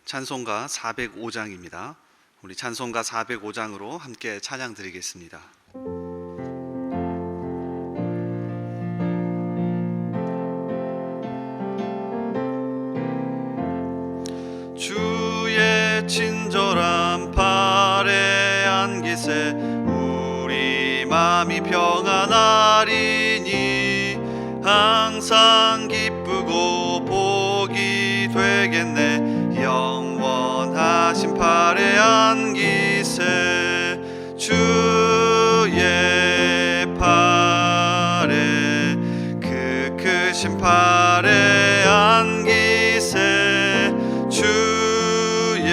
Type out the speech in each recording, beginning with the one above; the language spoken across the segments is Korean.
찬송가 405장입니다. 우리 찬송가 405장으로 함께 찬양 드리겠습니다. 주의 친절한 팔에 안기세 우리 맘이 평안하리니 항상 기쁘고 복이 되겠네. 영원하신 팔에 안기세 주의 팔에 그 크신 팔에 안기세 주의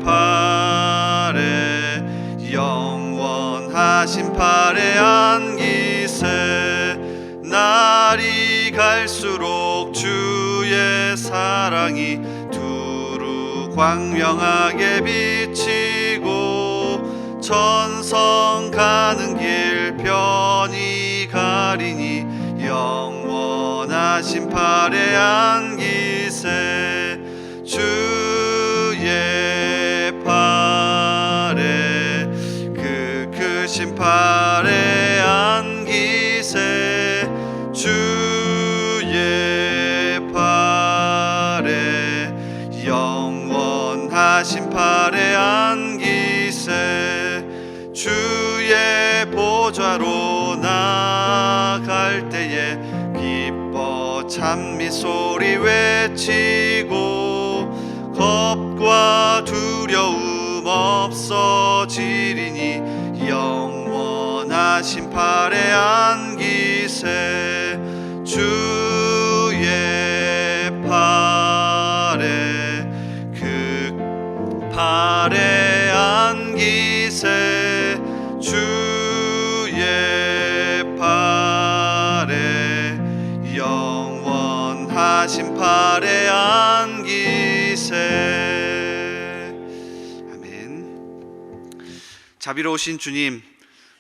팔에 영원하신 팔에 안기세 날이 갈수록 주의 사랑이 광명하게 비치고 천성 가는 길 편히 가리니 영원하신 팔에 안기세 주의 팔에 그 크신 팔에 안기세 주의 팔에 영원하신 팔에 안기세 주의 보좌로 나아갈 때에 기뻐 찬미 소리 외치고 겁과 두려움 없어지리니 영원하신 팔에 안기세 주의 팔에 팔에 안기세 주의 팔에 영원하신 팔에 안기세. 아멘. 자비로우신 주님,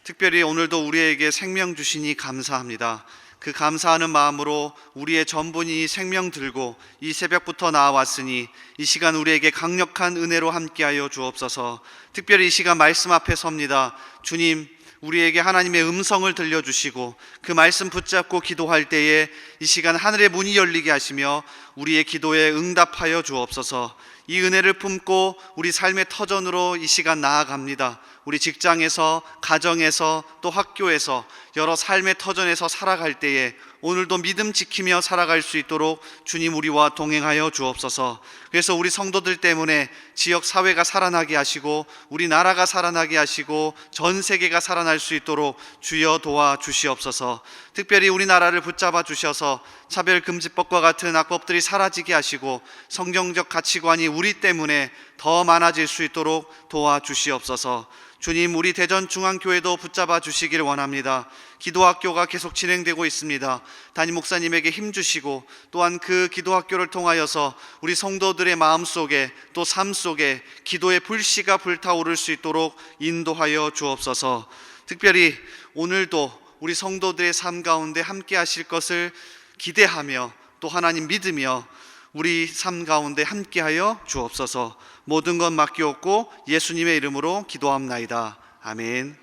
특별히 오늘도 우리에게 생명 주시니 감사합니다. 그 감사하는 마음으로 우리의 전분이 생명 들고 이 새벽부터 나와왔으니 이 시간 우리에게 강력한 은혜로 함께하여 주옵소서. 특별히 이 시간 말씀 앞에 섭니다. 주님, 우리에게 하나님의 음성을 들려주시고 그 말씀 붙잡고 기도할 때에 이 시간 하늘의 문이 열리게 하시며 우리의 기도에 응답하여 주옵소서. 이 은혜를 품고 우리 삶의 터전으로 이 시간 나아갑니다. 우리 직장에서, 가정에서, 또 학교에서, 여러 삶의 터전에서 살아갈 때에 오늘도 믿음 지키며 살아갈 수 있도록 주님 우리와 동행하여 주옵소서. 그래서 우리 성도들 때문에 지역 사회가 살아나게 하시고 우리나라가 살아나게 하시고 전 세계가 살아날 수 있도록 주여 도와주시옵소서. 특별히 우리나라를 붙잡아 주셔서 차별금지법과 같은 악법들이 사라지게 하시고 성경적 가치관이 우리 때문에 더 많아질 수 있도록 도와주시옵소서. 주님, 우리 대전중앙교회도 붙잡아 주시길 원합니다. 기도학교가 계속 진행되고 있습니다. 담임 목사님에게 힘주시고 또한 그 기도학교를 통하여서 우리 성도들의 마음속에 또 삶 속에 기도의 불씨가 불타오를 수 있도록 인도하여 주옵소서. 특별히 오늘도 우리 성도들의 삶 가운데 함께 하실 것을 기대하며 또 하나님 믿으며 우리 삶 가운데 함께하여 주옵소서. 모든 것 맡기옵고 예수님의 이름으로 기도합나이다. 아멘.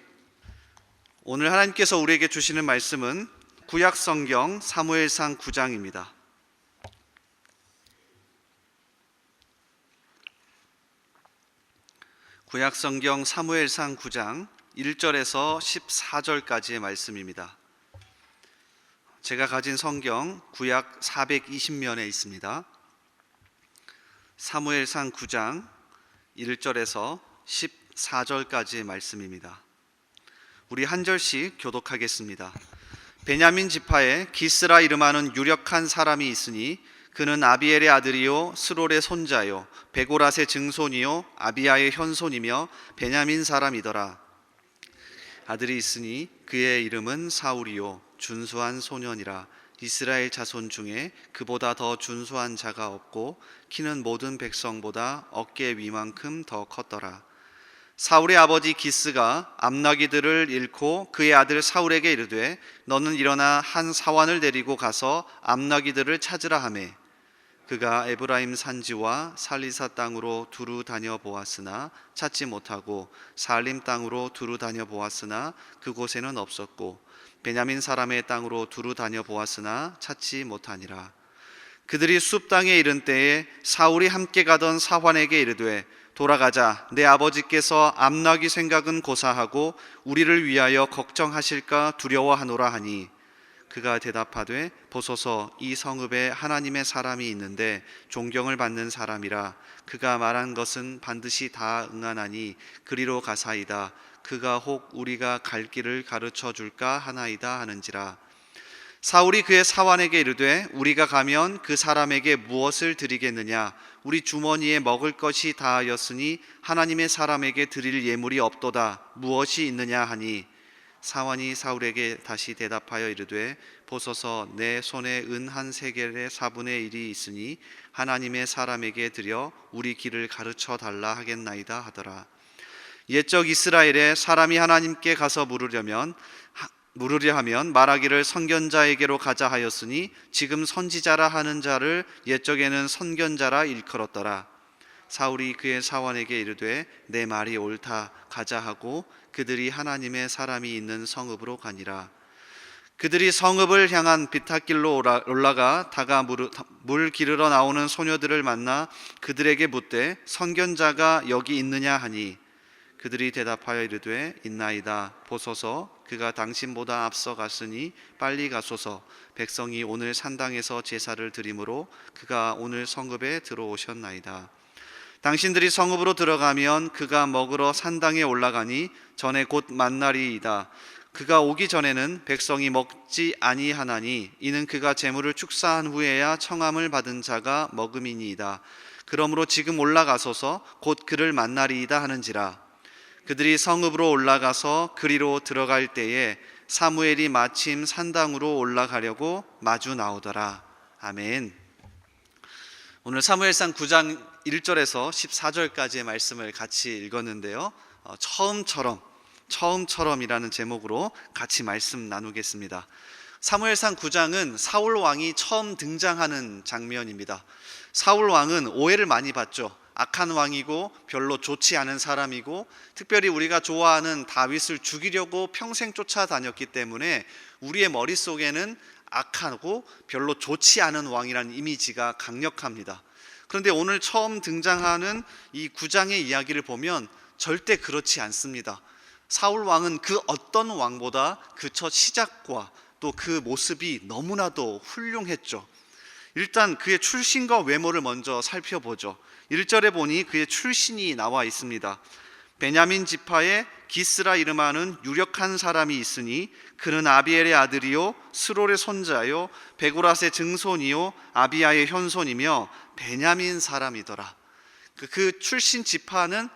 오늘 하나님께서 우리에게 주시는 말씀은 구약성경 사무엘상 9장입니다. 구약성경 사무엘상 9장 1절에서 14절까지의 말씀입니다. 제가 가진 성경 구약 420면에 있습니다. 사무엘상 9장 1절에서 14절까지의 말씀입니다. 우리 한 절씩 교독하겠습니다. 베냐민 지파에 기스라 이름하는 유력한 사람이 있으니 그는 아비엘의 아들이요 스롤의 손자요 베고랏의 증손이요 아비야의 현손이며 베냐민 사람이더라. 아들이 있으니 그의 이름은 사울이요 준수한 소년이라. 이스라엘 자손 중에 그보다 더 준수한 자가 없고 키는 모든 백성보다 어깨 위만큼 더 컸더라. 사울의 아버지 기스가 암나기들을 잃고 그의 아들 사울에게 이르되 너는 일어나 한 사환을 데리고 가서 암나기들을 찾으라 하매 그가 에브라임 산지와 살리사 땅으로 두루 다녀 보았으나 찾지 못하고 살림 땅으로 두루 다녀 보았으나 그곳에는 없었고 베냐민 사람의 땅으로 두루 다녀 보았으나 찾지 못하니라. 그들이 숲 땅에 이른 때에 사울이 함께 가던 사환에게 이르되 돌아가자. 내 아버지께서 암나귀 생각은 고사하고 우리를 위하여 걱정하실까 두려워하노라 하니, 그가 대답하되 보소서, 이 성읍에 하나님의 사람이 있는데 존경을 받는 사람이라. 그가 말한 것은 반드시 다 응하나니 그리로 가사이다. 그가 혹 우리가 갈 길을 가르쳐 줄까 하나이다 하는지라. 사울이 그의 사환에게 이르되 우리가 가면 그 사람에게 무엇을 드리겠느냐? 우리 주머니에 먹을 것이 다하였으니 하나님의 사람에게 드릴 예물이 없도다. 무엇이 있느냐 하니, 사환이 사울에게 다시 대답하여 이르되 보소서, 내 손에 은 한 세겔의 4분의 1이 있으니 하나님의 사람에게 드려 우리 길을 가르쳐 달라 하겠나이다 하더라. 옛적 이스라엘에 사람이 하나님께 가서 물으려 하면 말하기를 선견자에게로 가자 하였으니 지금 선지자라 하는 자를 옛적에는 선견자라 일컬었더라. 사울이 그의 사환에게 이르되 내 말이 옳다. 가자 하고 그들이 하나님의 사람이 있는 성읍으로 가니라. 그들이 성읍을 향한 비탈길로 올라가 다가 물 기르러 나오는 소녀들을 만나 그들에게 묻되 선견자가 여기 있느냐 하니, 그들이 대답하여 이르되 있나이다. 보소서, 그가 당신보다 앞서 갔으니 빨리 가소서. 백성이 오늘 산당에서 제사를 드리므로 그가 오늘 성읍에 들어오셨나이다. 당신들이 성읍으로 들어가면 그가 먹으러 산당에 올라가니 전에 곧 만날이이다. 그가 오기 전에는 백성이 먹지 아니하나니 이는 그가 제물을 축사한 후에야 청함을 받은 자가 먹음이니이다. 그러므로 지금 올라가소서 곧 그를 만나리이다 하는지라. 그들이 성읍으로 올라가서 그리로 들어갈 때에 사무엘이 마침 산당으로 올라가려고 마주 나오더라. 아멘. 오늘 사무엘상 9장 1절에서 14절까지의 말씀을 같이 읽었는데요, 처음처럼이라는 제목으로 같이 말씀 나누겠습니다. 사무엘상 9장은 사울 왕이 처음 등장하는 장면입니다. 사울 왕은 오해를 많이 받죠. 악한 왕이고 별로 좋지 않은 사람이고, 특별히 우리가 좋아하는 다윗을 죽이려고 평생 쫓아다녔기 때문에 우리의 머릿속에는 악하고 별로 좋지 않은 왕이라는 이미지가 강력합니다. 그런데 오늘 처음 등장하는 이 9장의 이야기를 보면 절대 그렇지 않습니다. 사울 왕은 그 어떤 왕보다 그 첫 시작과 또 그 모습이 너무나도 훌륭했죠. 일단 그의 출신과 외모를 먼저 살펴보죠. 1절에 보니 그의 출신이 나와 있습니다. 베냐민 지파에 기스라 이름하는 유력한 사람이 있으니 그는 아비엘의 아들이요 스롤의 손자요 베고랏의 증손이요 아비야의 현손이며 베냐민 사람이더라. 그 출신 지파는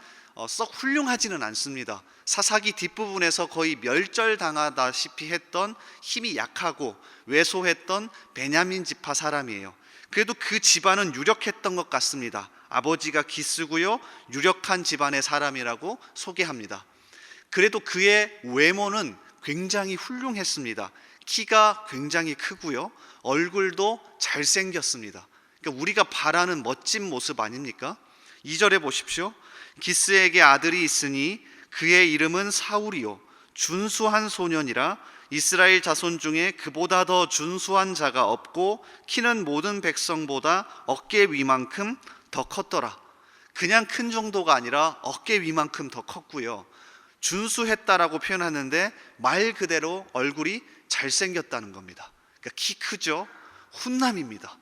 썩 훌륭하지는 않습니다. 사사기 뒷부분에서 거의 멸절당하다시피 했던, 힘이 약하고 왜소했던 베냐민 지파 사람이에요. 그래도 그 집안은 유력했던 것 같습니다. 아버지가 기스고요, 유력한 집안의 사람이라고 소개합니다. 그래도 그의 외모는 굉장히 훌륭했습니다. 키가 굉장히 크고요, 얼굴도 잘생겼습니다. 그러니까 우리가 바라는 멋진 모습 아닙니까? 2절에 보십시오. 기스에게 아들이 있으니 그의 이름은 사울이요 준수한 소년이라. 이스라엘 자손 중에 그보다 더 준수한 자가 없고 키는 모든 백성보다 어깨 위만큼 더 컸더라. 그냥 큰 정도가 아니라 어깨 위만큼 더 컸고요, 준수했다라고 표현하는데 말 그대로 얼굴이 잘생겼다는 겁니다. 그러니까 키 크죠, 훈남입니다.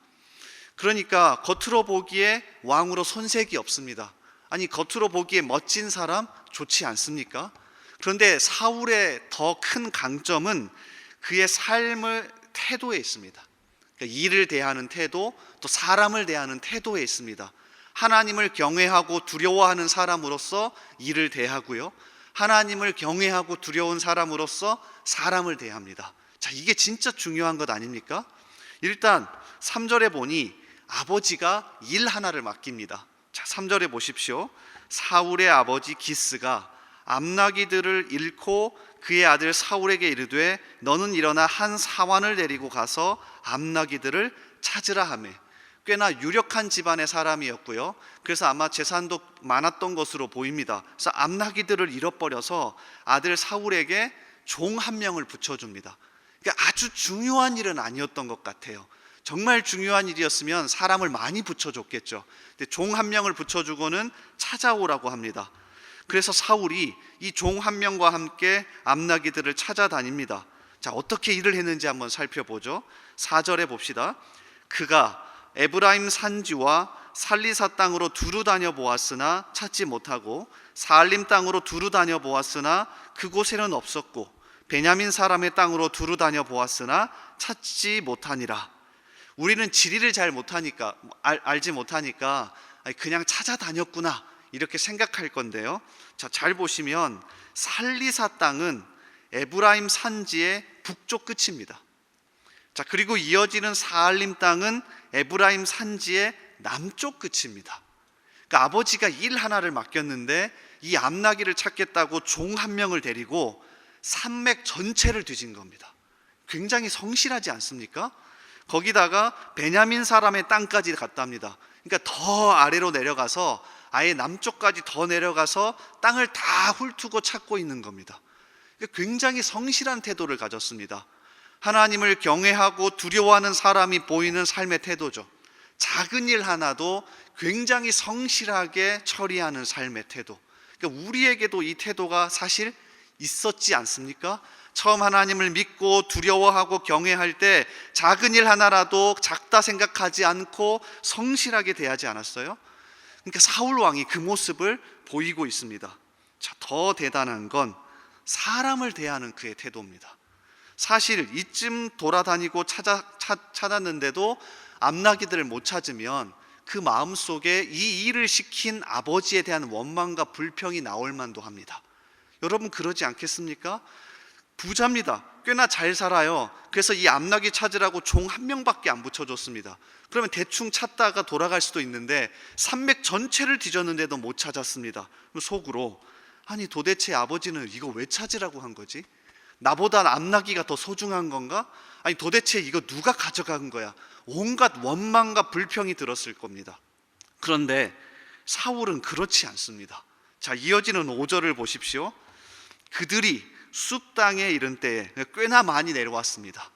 그러니까 겉으로 보기에 왕으로 손색이 없습니다. 아니, 겉으로 보기에 멋진 사람 좋지 않습니까? 그런데 사울의 더 큰 강점은 그의 삶의 태도에 있습니다. 그러니까 일을 대하는 태도, 또 사람을 대하는 태도에 있습니다. 하나님을 경외하고 두려워하는 사람으로서 일을 대하고요, 하나님을 경외하고 두려운 사람으로서 사람을 대합니다. 자, 이게 진짜 중요한 것 아닙니까? 일단 3절에 보니 아버지가 일 하나를 맡깁니다. 자, 3절에 보십시오. 사울의 아버지 기스가 암나귀들을 잃고 그의 아들 사울에게 이르되 너는 일어나 한 사환을 데리고 가서 암나귀들을 찾으라 하매. 꽤나 유력한 집안의 사람이었고요. 그래서 아마 재산도 많았던 것으로 보입니다. 그래서 암나기들을 잃어버려서 아들 사울에게 종 한 명을 붙여줍니다. 그러니까 아주 중요한 일은 아니었던 것 같아요. 정말 중요한 일이었으면 사람을 많이 붙여줬겠죠. 근데 종 한 명을 붙여주고는 찾아오라고 합니다. 그래서 사울이 이 종 한 명과 함께 암나기들을 찾아다닙니다. 자, 어떻게 일을 했는지 한번 살펴보죠. 4절에 봅시다. 그가 에브라임 산지와 살리사 땅으로 두루 다녀 보았으나 찾지 못하고 사알림 땅으로 두루 다녀 보았으나 그곳에는 없었고 베냐민 사람의 땅으로 두루 다녀 보았으나 찾지 못하니라. 우리는 지리를 잘 못하니까 알지 못하니까 그냥 찾아다녔구나 이렇게 생각할 건데요. 자, 잘 보시면 살리사 땅은 에브라임 산지의 북쪽 끝입니다. 자, 그리고 이어지는 사알림 땅은 에브라임 산지의 남쪽 끝입니다. 그러니까 아버지가 일 하나를 맡겼는데 이 암나기를 찾겠다고 종 한 명을 데리고 산맥 전체를 뒤진 겁니다. 굉장히 성실하지 않습니까? 거기다가 베냐민 사람의 땅까지 갔답니다. 그러니까 더 아래로 내려가서 아예 남쪽까지 더 내려가서 땅을 다 훑고 찾고 있는 겁니다. 그러니까 굉장히 성실한 태도를 가졌습니다. 하나님을 경외하고 두려워하는 사람이 보이는 삶의 태도죠. 작은 일 하나도 굉장히 성실하게 처리하는 삶의 태도. 그러니까 우리에게도 이 태도가 사실 있었지 않습니까? 처음 하나님을 믿고 두려워하고 경외할 때 작은 일 하나라도 작다 생각하지 않고 성실하게 대하지 않았어요? 그러니까 사울 왕이 그 모습을 보이고 있습니다. 자, 더 대단한 건 사람을 대하는 그의 태도입니다. 사실 이쯤 돌아다니고 찾았는데도 암나기들을 못 찾으면 그 마음속에 이 일을 시킨 아버지에 대한 원망과 불평이 나올 만도 합니다. 여러분 그러지 않겠습니까? 부자입니다. 꽤나 잘 살아요. 그래서 이 암나기 찾으라고 종 한 명밖에 안 붙여줬습니다. 그러면 대충 찾다가 돌아갈 수도 있는데 산맥 전체를 뒤졌는데도 못 찾았습니다. 그럼 속으로 아니 도대체 아버지는 이거 왜 찾으라고 한 거지? 나보다 암나기가 더 소중한 건가? 아니 도대체 이거 누가 가져간 거야? 온갖 원망과 불평이 들었을 겁니다. 그런데 사울은 그렇지 않습니다. 자, 이어지는 5절을 보십시오. 그들이 숲 땅에 이른 때에 꽤나 많이 내려왔습니다.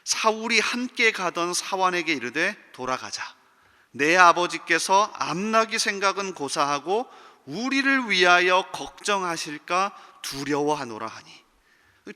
사울이 함께 가던 사환에게 이르되 돌아가자. 내 아버지께서 암나기 생각은 고사하고 우리를 위하여 걱정하실까 두려워하노라 하니.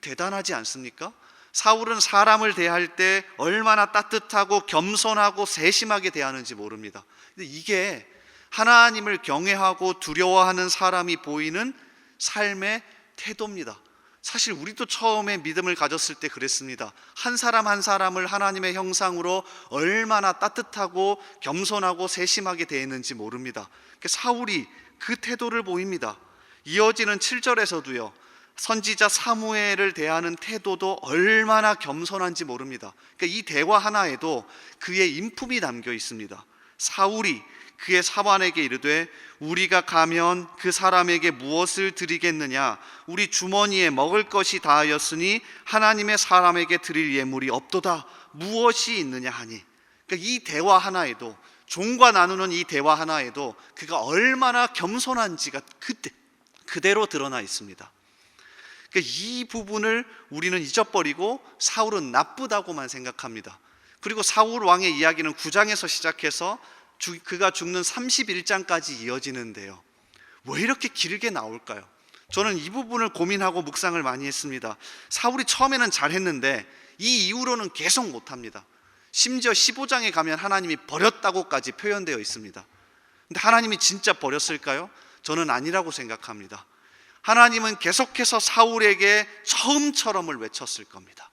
대단하지 않습니까? 사울은 사람을 대할 때 얼마나 따뜻하고 겸손하고 세심하게 대하는지 모릅니다. 근데 이게 하나님을 경외하고 두려워하는 사람이 보이는 삶의 태도입니다. 사실 우리도 처음에 믿음을 가졌을 때 그랬습니다. 한 사람 한 사람을 하나님의 형상으로 얼마나 따뜻하고 겸손하고 세심하게 대했는지 모릅니다. 사울이 그 태도를 보입니다. 이어지는 7절에서도요. 선지자 사무엘을 대하는 태도도 얼마나 겸손한지 모릅니다. 그러니까 이 대화 하나에도 그의 인품이 담겨 있습니다. 사울이 그의 사환에게 이르되 우리가 가면 그 사람에게 무엇을 드리겠느냐? 우리 주머니에 먹을 것이 다하였으니 하나님의 사람에게 드릴 예물이 없도다. 무엇이 있느냐 하니. 그러니까 이 대화 하나에도, 종과 나누는 이 대화 하나에도 그가 얼마나 겸손한지가 그대로 드러나 있습니다. 그러니까 이 부분을 우리는 잊어버리고 사울은 나쁘다고만 생각합니다. 그리고 사울 왕의 이야기는 9장에서 시작해서 그가 죽는 31장까지 이어지는데요. 왜 이렇게 길게 나올까요? 저는 이 부분을 고민하고 묵상을 많이 했습니다. 사울이 처음에는 잘했는데 이 이후로는 계속 못합니다. 심지어 15장에 가면 하나님이 버렸다고까지 표현되어 있습니다. 근데 하나님이 진짜 버렸을까요? 저는 아니라고 생각합니다. 하나님은 계속해서 사울에게 처음처럼을 외쳤을 겁니다.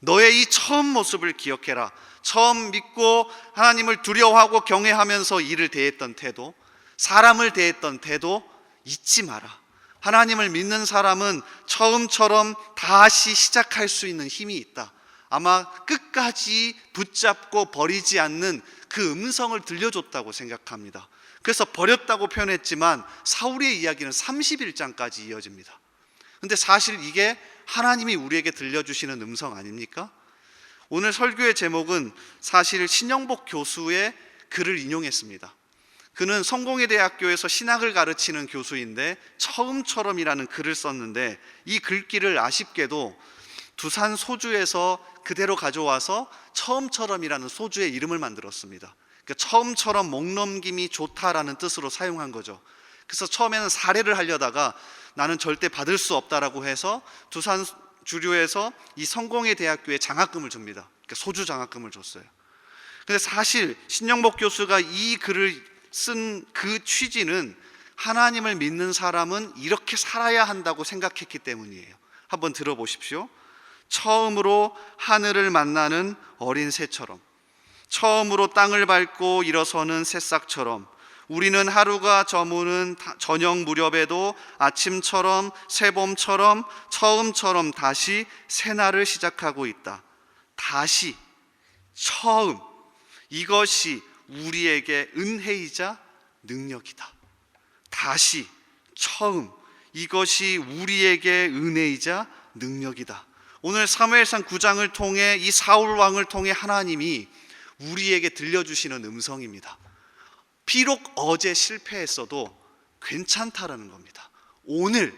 너의 이 처음 모습을 기억해라. 처음 믿고 하나님을 두려워하고 경외하면서 일을 대했던 태도, 사람을 대했던 태도 잊지 마라. 하나님을 믿는 사람은 처음처럼 다시 시작할 수 있는 힘이 있다. 아마 끝까지 붙잡고 버리지 않는 그 음성을 들려줬다고 생각합니다. 그래서 버렸다고 표현했지만 사울의 이야기는 31장까지 이어집니다. 근데 사실 이게 하나님이 우리에게 들려주시는 음성 아닙니까? 오늘 설교의 제목은 사실 신영복 교수의 글을 인용했습니다. 그는 성공회대학교에서 신학을 가르치는 교수인데 처음처럼이라는 글을 썼는데, 이 글귀를 아쉽게도 두산 소주에서 그대로 가져와서 처음처럼이라는 소주의 이름을 만들었습니다. 그러니까 처음처럼 목 넘김이 좋다라는 뜻으로 사용한 거죠. 그래서 처음에는 사례를 하려다가 나는 절대 받을 수 없다라고 해서 두산 주류에서 이 성공회대학교에 장학금을 줍니다. 그러니까 소주 장학금을 줬어요. 근데 사실 신영복 교수가 이 글을 쓴 그 취지는 하나님을 믿는 사람은 이렇게 살아야 한다고 생각했기 때문이에요. 한번 들어보십시오. 처음으로 하늘을 만나는 어린 새처럼, 처음으로 땅을 밟고 일어서는 새싹처럼, 우리는 하루가 저무는 저녁 무렵에도 아침처럼 새봄처럼 처음처럼 다시 새날을 시작하고 있다. 다시, 처음, 이것이 우리에게 은혜이자 능력이다. 다시, 처음, 이것이 우리에게 은혜이자 능력이다. 오늘 사무엘상 9장을 통해 이 사울 왕을 통해 하나님이 우리에게 들려주시는 음성입니다. 비록 어제 실패했어도 괜찮다라는 겁니다. 오늘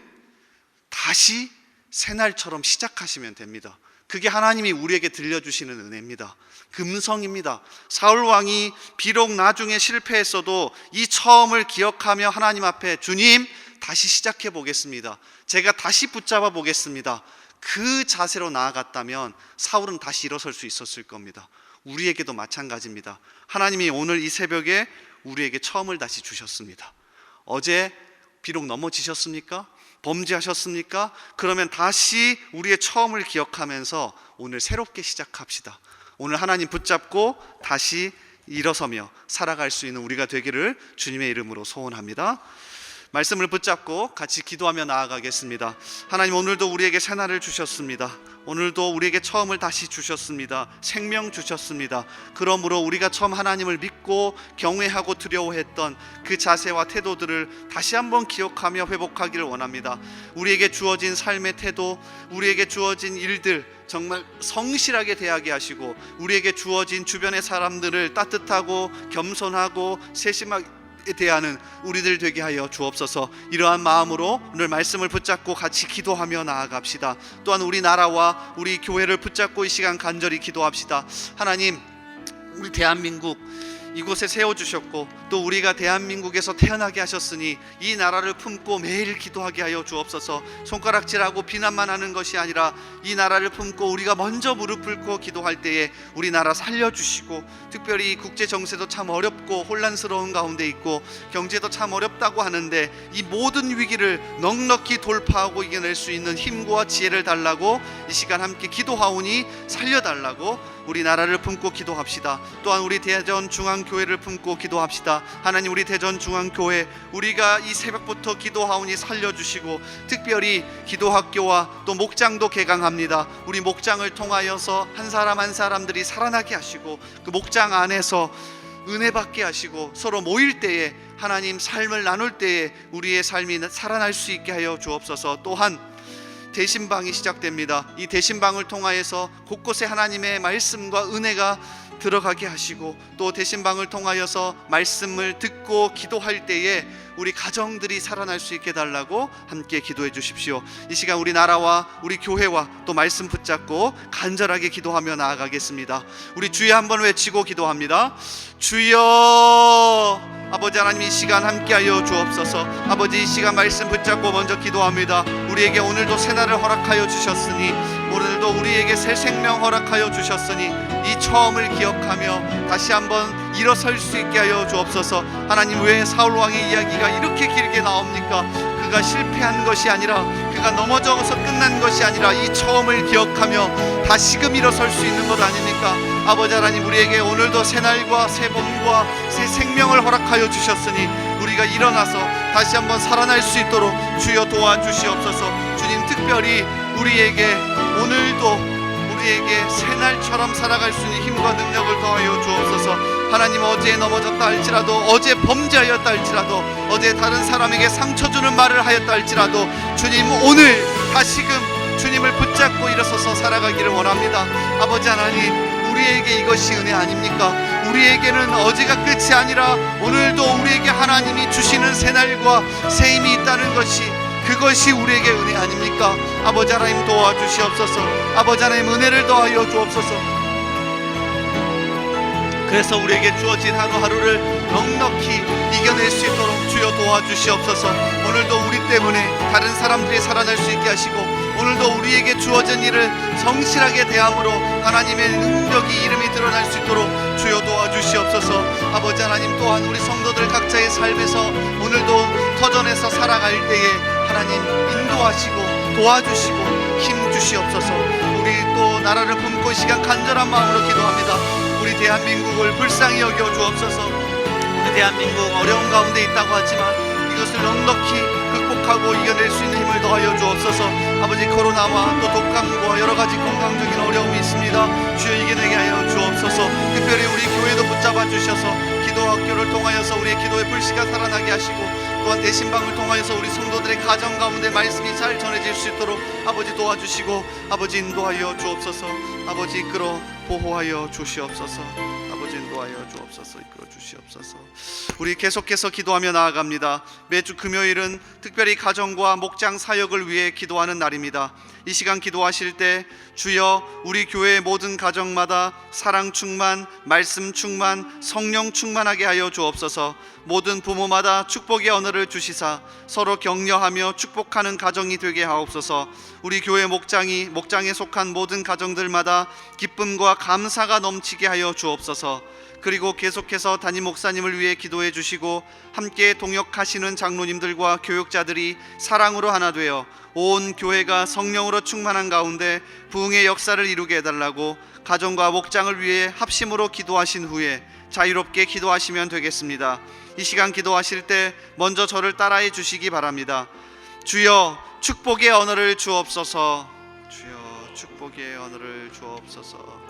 다시 새날처럼 시작하시면 됩니다. 그게 하나님이 우리에게 들려주시는 은혜입니다. 금성입니다. 사울 왕이 비록 나중에 실패했어도 이 처음을 기억하며 하나님 앞에 주님 다시 시작해 보겠습니다. 제가 다시 붙잡아 보겠습니다. 그 자세로 나아갔다면 사울은 다시 일어설 수 있었을 겁니다. 우리에게도 마찬가지입니다. 하나님이 오늘 이 새벽에 우리에게 처음을 다시 주셨습니다. 어제 비록 넘어지셨습니까? 범죄하셨습니까? 그러면 다시 우리의 처음을 기억하면서 오늘 새롭게 시작합시다. 오늘 하나님 붙잡고 다시 일어서며 살아갈 수 있는 우리가 되기를 주님의 이름으로 소원합니다. 말씀을 붙잡고 같이 기도하며 나아가겠습니다. 하나님, 오늘도 우리에게 새날을 주셨습니다. 오늘도 우리에게 처음을 다시 주셨습니다. 생명 주셨습니다. 그러므로 우리가 처음 하나님을 믿고 경외하고 두려워했던 그 자세와 태도들을 다시 한번 기억하며 회복하기를 원합니다. 우리에게 주어진 삶의 태도, 우리에게 주어진 일들 정말 성실하게 대하게 하시고, 우리에게 주어진 주변의 사람들을 따뜻하고 겸손하고 세심하게 대하는 우리들 되게 하여 주옵소서. 이러한 마음으로 오늘 말씀을 붙잡고 같이 기도하며 나아갑시다. 또한 우리 나라와 우리 교회를 붙잡고 이 시간 간절히 기도합시다. 하나님, 우리 대한민국 이곳에 세워주셨고 또 우리가 대한민국에서 태어나게 하셨으니 이 나라를 품고 매일 기도하게 하여 주옵소서. 손가락질하고 비난만 하는 것이 아니라 이 나라를 품고 우리가 먼저 무릎 꿇고 기도할 때에 우리 나라 살려주시고, 특별히 국제 정세도 참 어렵고 혼란스러운 가운데 있고 경제도 참 어렵다고 하는데 이 모든 위기를 넉넉히 돌파하고 이겨낼 수 있는 힘과 지혜를 달라고 이 시간 함께 기도하오니 살려달라고 우리 나라를 품고 기도합시다. 또한 우리 대전중앙교회를 품고 기도합시다. 하나님, 우리 대전중앙교회 우리가 이 새벽부터 기도하오니 살려주시고, 특별히 기도학교와 또 목장도 개강합니다. 우리 목장을 통하여서 한 사람 한 사람들이 살아나게 하시고 그 목장 안에서 은혜 받게 하시고 서로 모일 때에 하나님 삶을 나눌 때에 우리의 삶이 살아날 수 있게 하여 주옵소서. 또한 대신방이 시작됩니다. 이 대신방을 통하여서 곳곳에 하나님의 말씀과 은혜가 들어가게 하시고, 또 대신방을 통하여서 말씀을 듣고 기도할 때에 우리 가정들이 살아날 수 있게 달라고 함께 기도해 주십시오. 이 시간 우리 나라와 우리 교회와 또 말씀 붙잡고 간절하게 기도하며 나아가겠습니다. 우리 주여 한번 외치고 기도합니다. 주여. 아버지 하나님, 이 시간 함께하여 주옵소서. 아버지, 이 시간 말씀 붙잡고 먼저 기도합니다. 우리에게 오늘도 새날을 허락하여 주셨으니, 오늘도 우리에게 새 생명 허락하여 주셨으니 이 처음을 기억하며 다시 한번 일어설 수 있게 하여 주옵소서. 하나님, 왜 사울왕의 이야기가 이렇게 길게 나옵니까? 그가 실패한 것이 아니라, 그가 넘어져서 끝난 것이 아니라 이 처음을 기억하며 다시금 일어설 수 있는 것 아닙니까? 아버지 하나님, 우리에게 오늘도 새날과 새봄과 새 생명을 허락하여 주셨으니 우리가 일어나서 다시 한번 살아날 수 있도록 주여 도와주시옵소서. 주님, 특별히 우리에게 오늘도 우리에게 새날처럼 살아갈 수 있는 힘과 능력을 더하여 주옵소서. 하나님, 어제 넘어졌다 할지라도, 어제 범죄하였다 할지라도, 어제 다른 사람에게 상처 주는 말을 하였다 할지라도 주님, 오늘 다시금 주님을 붙잡고 일어서서 살아가기를 원합니다. 아버지 하나님, 우리에게 이것이 은혜 아닙니까? 우리에게는 어제가 끝이 아니라 오늘도 우리에게 하나님이 주시는 새날과 새 힘이 있다는 것이, 그것이 우리에게 은혜 아닙니까? 아버지 하나님 도와주시옵소서. 아버지 하나님 은혜를 더하여 주옵소서. 그래서 우리에게 주어진 하루하루를 넉넉히 이겨낼 수 있도록 주여 도와주시옵소서. 오늘도 우리 때문에 다른 사람들이 살아날 수 있게 하시고, 오늘도 우리에게 주어진 일을 성실하게 대함으로 하나님의 능력이 이름이 드러날 수 있도록 주여 도와주시옵소서. 아버지 하나님, 또한 우리 성도들 각자의 삶에서 오늘도 터전에서 살아갈 때에 하나님 인도하시고 도와주시고 힘 주시옵소서. 우리 또 나라를 품고 이 시간 간절한 마음으로 기도합니다. 우리 대한민국을 불쌍히 여겨 주옵소서. 대한민국 어려운 가운데 있다고 하지만 이것을 넉넉히 극복하고 이겨낼 수 있는 힘을 더하여 주옵소서. 아버지, 코로나와 또 독감과 여러 가지 건강적인 어려움이 있습니다. 주여 이겨내게 하여 주옵소서. 특별히 우리 교회도 붙잡아 주셔서 기도학교를 통하여서 우리의 기도의 불씨가 살아나게 하시고, 또한 대신방을 통하여서 우리 성도들의 가정 가운데 말씀이 잘 전해질 수 있도록 아버지 도와주시고, 아버지 인도하여 주옵소서. 아버지 이끌어 보호하여 주시옵소서. 아버지 인도하여 주옵소서. 이끌어 주시옵소서. 우리 계속해서 기도하며 나아갑니다. 매주 금요일은 특별히 가정과 목장 사역을 위해 기도하는 날입니다. 이 시간 기도하실 때 주여 우리 교회의 모든 가정마다 사랑 충만, 말씀 충만, 성령 충만하게 하여 주옵소서. 모든 부모마다 축복의 언어를 주시사 서로 격려하며 축복하는 가정이 되게 하옵소서. 우리 교회 목장에 속한 모든 가정들마다 기쁨과 감사가 넘치게 하여 주옵소서. 그리고 계속해서 담임 목사님을 위해 기도해 주시고, 함께 동역하시는 장로님들과 교육자들이 사랑으로 하나 되어 온 교회가 성령으로 충만한 가운데 부흥의 역사를 이루게 해달라고 가정과 목장을 위해 합심으로 기도하신 후에 자유롭게 기도하시면 되겠습니다. 이 시간 기도하실 때 먼저 저를 따라해 주시기 바랍니다. 주여 축복의 언어를 주옵소서. 주여 축복의 언어를 주옵소서.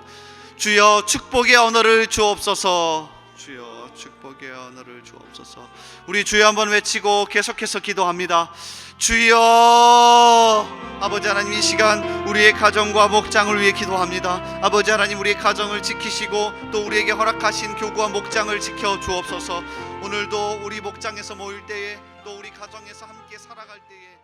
주여 축복의 언어를 주옵소서. 주여 축복의 언어를 주옵소서. 우리 주여 한번 외치고 계속해서 기도합니다. 주여. 아버지 하나님, 이 시간 우리의 가정과 목장을 위해 기도합니다. 아버지 하나님, 우리의 가정을 지키시고 또 우리에게 허락하신 교구와 목장을 지켜 주옵소서. 오늘도 우리 목장에서 모일 때에 또 우리 가정에서 함께 살아갈 때에